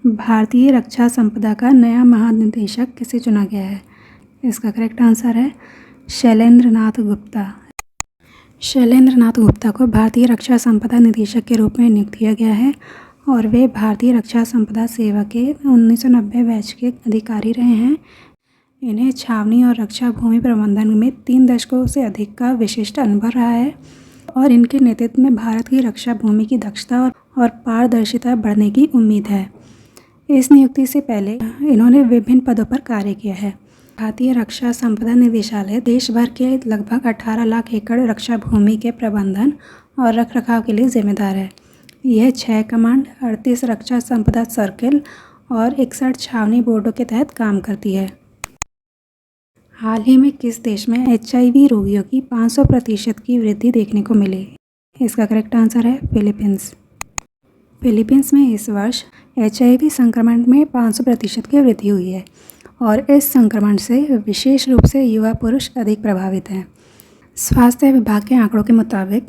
भारतीय रक्षा संपदा का नया महानिदेशक किसे चुना गया है? इसका करेक्ट आंसर है शैलेंद्र नाथ गुप्ता। शैलेंद्र नाथ गुप्ता को भारतीय रक्षा संपदा निदेशक के रूप में नियुक्त किया गया है और वे भारतीय रक्षा संपदा सेवा के 1990 बैच के अधिकारी रहे हैं। इन्हें छावनी और रक्षा भूमि प्रबंधन में 3 दशकों से अधिक का विशिष्ट अनुभव रहा है और इनके नेतृत्व में भारत की रक्षा भूमि की दक्षता और पारदर्शिता बढ़ने की उम्मीद है। इस नियुक्ति से पहले इन्होंने विभिन्न पदों पर कार्य किया है। भारतीय रक्षा संपदा निदेशालय देश भर के लगभग 18 लाख एकड़ रक्षा भूमि के प्रबंधन और रखरखाव के लिए जिम्मेदार है। यह 6 कमांड, 38 रक्षा संपदा सर्किल और 61 छावनी बोर्डों के तहत काम करती है। हाल ही में किस देश में HIV रोगियों की 500% की वृद्धि देखने को मिली? इसका करेक्ट आंसर है फिलीपींस। फिलीपींस में इस वर्ष HIV संक्रमण में 500% की वृद्धि हुई है और इस संक्रमण से विशेष रूप से युवा पुरुष अधिक प्रभावित हैं। स्वास्थ्य विभाग के आंकड़ों के मुताबिक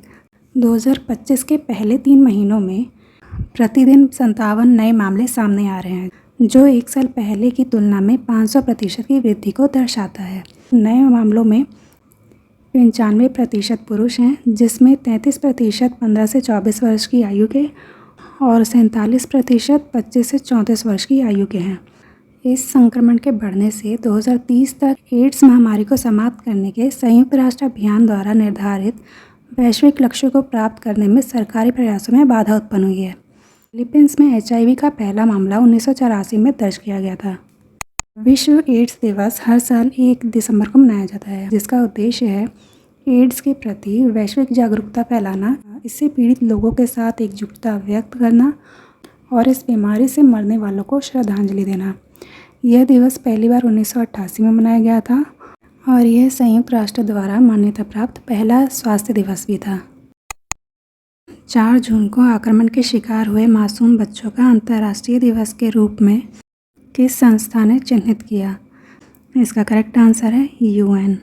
2025 के पहले 3 महीनों में प्रतिदिन 57 नए मामले सामने आ रहे हैं, जो 1 साल पहले की तुलना में 500% की वृद्धि को दर्शाता है। नए मामलों में 95% पुरुष हैं, जिसमें 33% 15 से 24 वर्ष की आयु के और 47% 25 से 34 वर्ष की आयु के हैं। इस संक्रमण के बढ़ने से 2030 तक एड्स महामारी को समाप्त करने के संयुक्त राष्ट्र अभियान द्वारा निर्धारित वैश्विक लक्ष्यों को प्राप्त करने में सरकारी प्रयासों में बाधा उत्पन्न हुई है। फिलीपींस में HIV का पहला मामला 1984 में दर्ज किया गया था। विश्व एड्स दिवस हर साल 1 दिसंबर को मनाया जाता है, जिसका उद्देश्य है एड्स के प्रति वैश्विक जागरूकता फैलाना, इससे पीड़ित लोगों के साथ एकजुटता व्यक्त करना और इस बीमारी से मरने वालों को श्रद्धांजलि देना। यह दिवस पहली बार 1988 में मनाया गया था और यह संयुक्त राष्ट्र द्वारा मान्यता प्राप्त पहला स्वास्थ्य दिवस भी था। 4 जून को आक्रमण के शिकार हुए मासूम बच्चों का अंतर्राष्ट्रीय दिवस के रूप में किस संस्था ने चिन्हित किया? इसका करेक्ट आंसर है UN।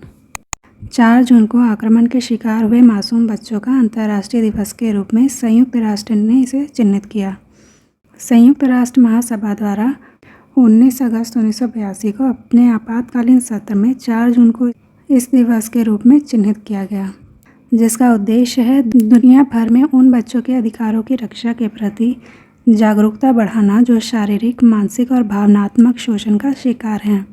4 जून को आक्रमण के शिकार हुए मासूम बच्चों का अंतर्राष्ट्रीय दिवस के रूप में संयुक्त राष्ट्र ने इसे चिन्हित किया। संयुक्त राष्ट्र महासभा द्वारा 19 अगस्त 1982 को अपने आपातकालीन सत्र में 4 जून को इस दिवस के रूप में चिन्हित किया गया, जिसका उद्देश्य है दुनिया भर में उन बच्चों के अधिकारों की रक्षा के प्रति जागरूकता बढ़ाना जो शारीरिक, मानसिक और भावनात्मक शोषण का शिकार हैं।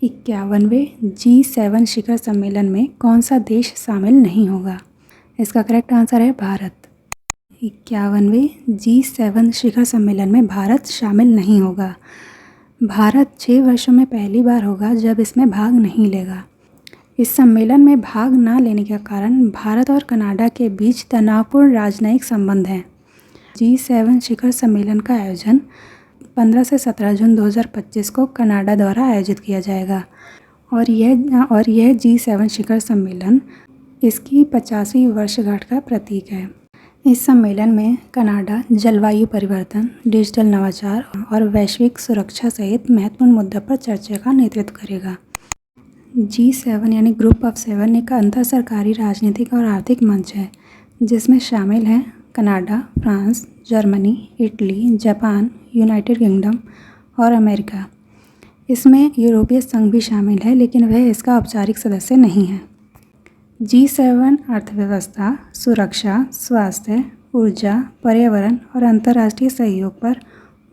51वें G7 शिखर सम्मेलन में कौन सा देश शामिल नहीं होगा? इसका करेक्ट आंसर है भारत। 51वें G7 शिखर सम्मेलन में भारत शामिल नहीं होगा। भारत 6 वर्षों में पहली बार होगा जब इसमें भाग नहीं लेगा। इस सम्मेलन में भाग न लेने का कारण भारत और कनाडा के बीच तनावपूर्ण राजनयिक संबंध हैं। G7 शिखर सम्मेलन का आयोजन 15 से 17 जून 2025 को कनाडा द्वारा आयोजित किया जाएगा और यह G7 शिखर सम्मेलन इसकी 50वीं वर्षगांठ का प्रतीक है। इस सम्मेलन में कनाडा जलवायु परिवर्तन, डिजिटल नवाचार और वैश्विक सुरक्षा सहित महत्वपूर्ण मुद्दों पर चर्चा का नेतृत्व करेगा। G7 यानी ग्रुप ऑफ 7 एक अंतर सरकारी राजनीतिक और आर्थिक मंच है, जिसमें शामिल हैं Canada, France, Germany, Italy, Japan, United kingdom और अमेरिका। इसमें यूरोपीय संघ भी शामिल है, लेकिन वह इसका औपचारिक सदस्य नहीं है। G7 अर्थव्यवस्था, सुरक्षा, स्वास्थ्य, ऊर्जा, पर्यावरण और अंतर्राष्ट्रीय सहयोग पर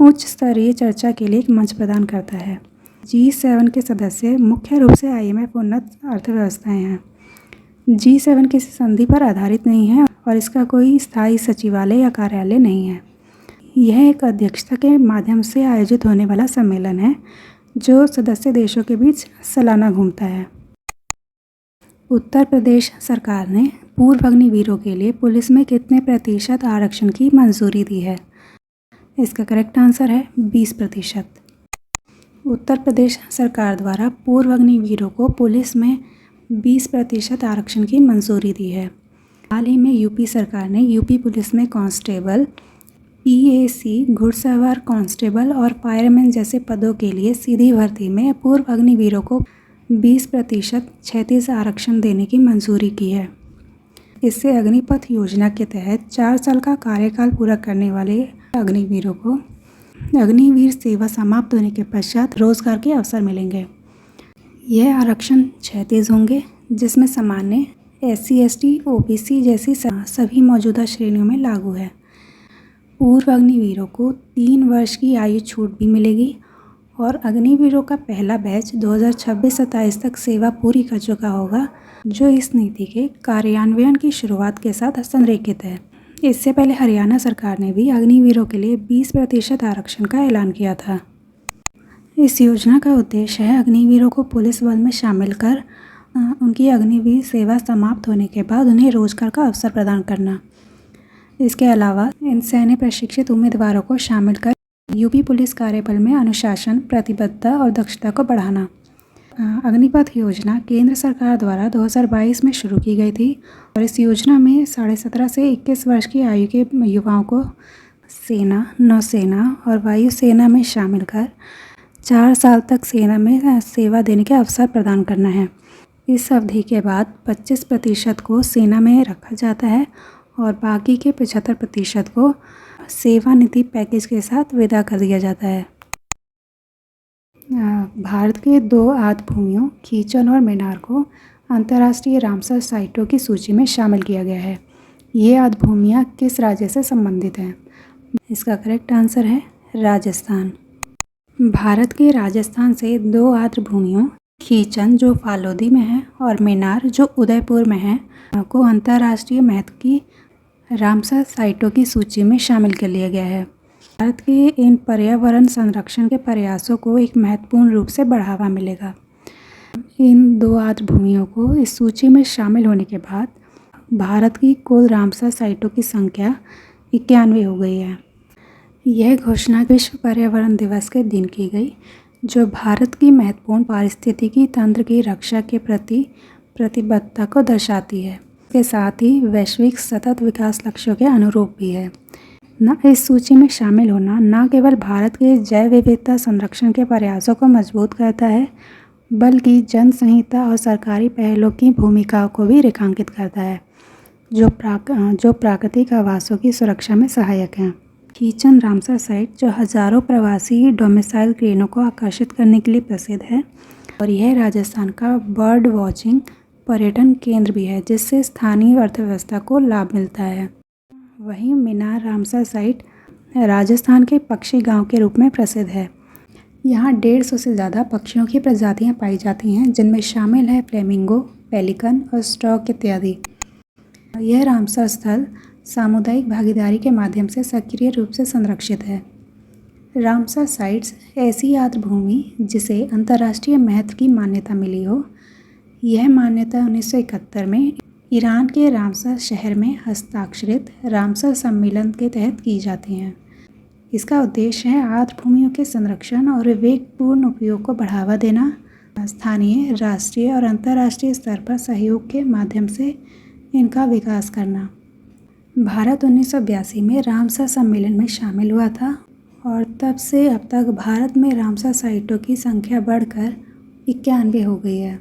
उच्च स्तरीय चर्चा के लिए एक मंच प्रदान करता है। G7 के सदस्य मुख्य रूप से IMF उन्नत अर्थव्यवस्थाएं हैं। G7 किसी संधि पर आधारित नहीं है और इसका कोई स्थायी सचिवालय या कार्यालय नहीं है। यह एक अध्यक्षता के माध्यम से आयोजित होने वाला सम्मेलन है, जो सदस्य देशों के बीच सालाना घूमता है। उत्तर प्रदेश सरकार ने पूर्व अग्निवीरों के लिए पुलिस में कितने प्रतिशत आरक्षण की मंजूरी दी है? इसका करेक्ट आंसर है 20%। उत्तर प्रदेश सरकार द्वारा पूर्व अग्निवीरों को पुलिस में 20% आरक्षण की मंजूरी दी है। हाल ही में यूपी सरकार ने यूपी पुलिस में कांस्टेबल, PAC, घुड़सवार कांस्टेबल और फायरमैन जैसे पदों के लिए सीधी भर्ती में पूर्व अग्निवीरों को 20% क्षैतिज आरक्षण देने की मंजूरी की है। इससे अग्निपथ योजना के तहत 4 साल का कार्यकाल पूरा करने वाले अग्निवीरों को अग्निवीर सेवा समाप्त होने के पश्चात रोजगार के अवसर मिलेंगे। यह आरक्षण क्षैतिज होंगे, जिसमें सामान्य SC ST OBC जैसी सभी मौजूदा श्रेणियों में लागू है। पूर्व अग्निवीरों को 3 वर्ष की आयु छूट भी मिलेगी और अग्निवीरों का पहला बैच 2026-27 तक सेवा पूरी कर चुका होगा, जो इस नीति के कार्यान्वयन की शुरुआत के साथ संरेखित है। इससे पहले हरियाणा सरकार ने भी अग्निवीरों के लिए 20% आरक्षण का ऐलान किया था। इस योजना का उद्देश्य है अग्निवीरों को पुलिस बल में शामिल कर उनकी अग्निवीर सेवा समाप्त होने के बाद उन्हें रोजगार का अवसर प्रदान करना। इसके अलावा इन सैन्य प्रशिक्षित उम्मीदवारों को शामिल कर यूपी पुलिस कार्यबल में अनुशासन, प्रतिबद्धता और दक्षता को बढ़ाना। अग्निपथ योजना केंद्र सरकार द्वारा 2022 में शुरू की गई थी और इस योजना में 17.5 से 21 वर्ष की आयु के युवाओं को सेना, नौसेना और वायुसेना में शामिल कर 4 साल तक सेना में सेवा देने के अवसर प्रदान करना है। इस अवधि के बाद 25% को सेना में रखा जाता है और बाकी के 75% को सेवानिधि पैकेज के साथ विदा कर दिया जाता है। भारत के 2 आद्य भूमियों खीचन और मेनार को अंतर्राष्ट्रीय रामसर साइटों की सूची में शामिल किया गया है। ये आद्य भूमियाँ किस राज्य से संबंधित हैं? इसका करेक्ट आंसर है राजस्थान। भारत के राजस्थान से 2 आद्य भूमियों खीचन जो फालोदी में है और मेनार जो उदयपुर में है को अंतर्राष्ट्रीय महत्व की रामसर साइटों की सूची में शामिल कर लिया गया है। भारत के इन पर्यावरण संरक्षण के प्रयासों को एक महत्वपूर्ण रूप से बढ़ावा मिलेगा। इन 2 आद्य भूमियों को इस सूची में शामिल होने के बाद भारत की कुल रामसर साइटों की संख्या 91 हो गई है। यह घोषणा विश्व पर्यावरण दिवस के दिन की गई, जो भारत की महत्वपूर्ण पारिस्थितिकी तंत्र की रक्षा के प्रति प्रतिबद्धता को दर्शाती है। इसके साथ ही वैश्विक सतत विकास लक्ष्यों के अनुरूप भी है। इस सूची में शामिल होना न केवल भारत के जैव विविधता संरक्षण के प्रयासों को मजबूत करता है, बल्कि जन संहिता और सरकारी पहलों की भूमिकाओं को भी रेखांकित करता है, जो प्राकृतिक आवासों की सुरक्षा में सहायक हैं। खीचन रामसर साइट जो हजारों प्रवासी डोमिसाइल क्रेनों को आकर्षित करने के लिए प्रसिद्ध है और यह राजस्थान का बर्ड वॉचिंग पर्यटन केंद्र भी है, जिससे स्थानीय अर्थव्यवस्था को लाभ मिलता है। वहीं मेनार रामसर साइट राजस्थान के पक्षी गांव के रूप में प्रसिद्ध है। यहाँ 150 से ज़्यादा पक्षियों की प्रजातियाँ पाई जाती हैं, जिनमें शामिल है फ्लेमिंगो, पेलिकन और स्टॉक इत्यादि। यह रामसर स्थल सामुदायिक भागीदारी के माध्यम से सक्रिय रूप से संरक्षित है। रामसर साइट्स ऐसी आद्य भूमि जिसे अंतर्राष्ट्रीय महत्व की मान्यता मिली हो। यह मान्यता 1971 में ईरान के रामसर शहर में हस्ताक्षरित रामसर सम्मेलन के तहत की जाती हैं। इसका उद्देश्य है आद्य भूमियों के संरक्षण और विवेकपूर्ण उपयोग को बढ़ावा देना, स्थानीय, राष्ट्रीय और अंतर्राष्ट्रीय स्तर पर सहयोग के माध्यम से इनका विकास करना। भारत 1982 में रामसर सम्मेलन में शामिल हुआ था और तब से अब तक भारत में रामसर साइटों की संख्या बढ़कर 91 हो गई है।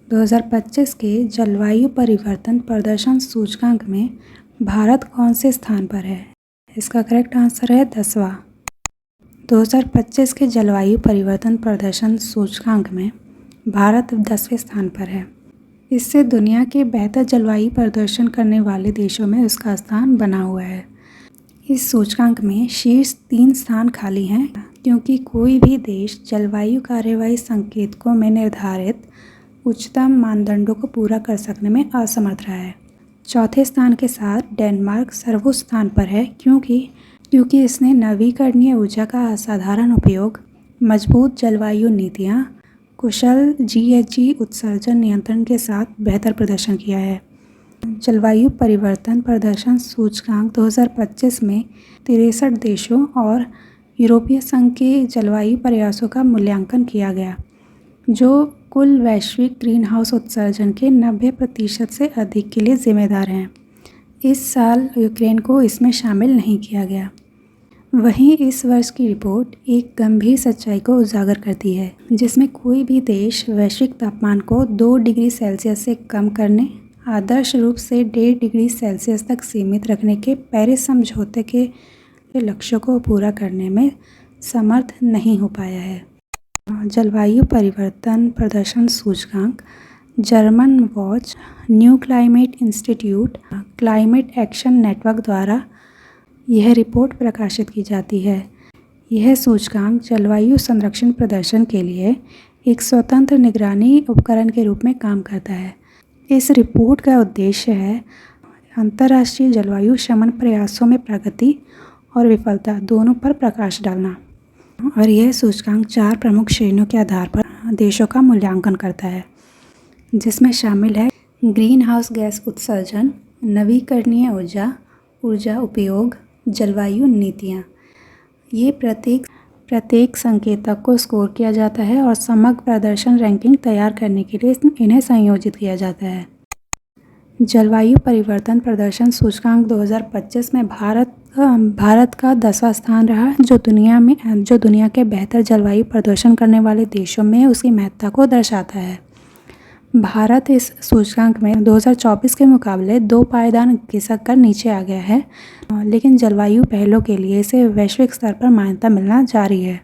2025 के जलवायु परिवर्तन प्रदर्शन सूचकांक में भारत कौन से स्थान पर है? इसका करेक्ट आंसर है 10वां। 2025 के जलवायु परिवर्तन प्रदर्शन सूचकांक में भारत 10वें स्थान पर है। इससे दुनिया के बेहतर जलवायु प्रदर्शन करने वाले देशों में उसका स्थान बना हुआ है। इस सूचकांक में शीर्ष 3 स्थान खाली हैं, क्योंकि कोई भी देश जलवायु कार्यवाही संकेतकों में निर्धारित उच्चतम मानदंडों को पूरा कर सकने में असमर्थ रहा है। चौथे स्थान के साथ डेनमार्क सर्वोच्च स्थान पर है, क्योंकि इसने नवीकरणीय ऊर्जा का असाधारण उपयोग, मजबूत जलवायु नीतियाँ, कुशल GHG उत्सर्जन नियंत्रण के साथ बेहतर प्रदर्शन किया है। जलवायु परिवर्तन प्रदर्शन सूचकांक 2025 में 63 देशों और यूरोपीय संघ के जलवायु प्रयासों का मूल्यांकन किया गया, जो कुल वैश्विक ग्रीनहाउस उत्सर्जन के 90% से अधिक के लिए जिम्मेदार हैं। इस साल यूक्रेन को इसमें शामिल नहीं किया गया। वहीं इस वर्ष की रिपोर्ट एक गंभीर सच्चाई को उजागर करती है, जिसमें कोई भी देश वैश्विक तापमान को 2 डिग्री सेल्सियस से कम करने, आदर्श रूप से 1.5 डिग्री सेल्सियस तक सीमित रखने के पेरिस समझौते के के लक्ष्यों को पूरा करने में समर्थ नहीं हो पाया है। जलवायु परिवर्तन प्रदर्शन सूचकांक German watch, new climate institute, climate action network द्वारा यह रिपोर्ट प्रकाशित की जाती है। यह सूचकांक जलवायु संरक्षण प्रदर्शन के लिए एक स्वतंत्र निगरानी उपकरण के रूप में काम करता है। इस रिपोर्ट का उद्देश्य है अंतर्राष्ट्रीय जलवायु शमन प्रयासों में प्रगति और विफलता दोनों पर प्रकाश डालना, और यह सूचकांक 4 प्रमुख श्रेणियों के आधार पर देशों का मूल्यांकन करता है, जिसमें शामिल है ग्रीन हाउस गैस उत्सर्जन, नवीकरणीय ऊर्जा उपयोग, जलवायु नीतियाँ। ये प्रत्येक संकेतक को स्कोर किया जाता है और समग्र प्रदर्शन रैंकिंग तैयार करने के लिए इन्हें संयोजित किया जाता है। जलवायु परिवर्तन प्रदर्शन सूचकांक 2025 में भारत का 10वां स्थान रहा, जो दुनिया के बेहतर जलवायु प्रदर्शन करने वाले देशों में उसकी महत्ता को दर्शाता है। भारत इस सूचकांक में 2024 के मुकाबले 2 पायदान खिसक कर नीचे आ गया है, लेकिन जलवायु पहलों के लिए इसे वैश्विक स्तर पर मान्यता मिलना जारी है।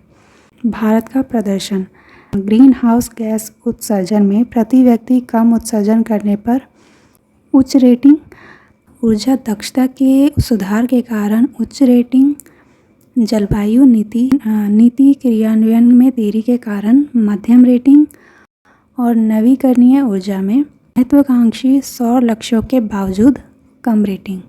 भारत का प्रदर्शन ग्रीन हाउस गैस उत्सर्जन में प्रति व्यक्ति कम उत्सर्जन करने पर उच्च रेटिंग, ऊर्जा दक्षता के सुधार के कारण उच्च रेटिंग, जलवायु नीति क्रियान्वयन में देरी के कारण मध्यम रेटिंग और नवीकरणीय ऊर्जा में महत्वाकांक्षी सौर लक्ष्यों के बावजूद कम रेटिंग।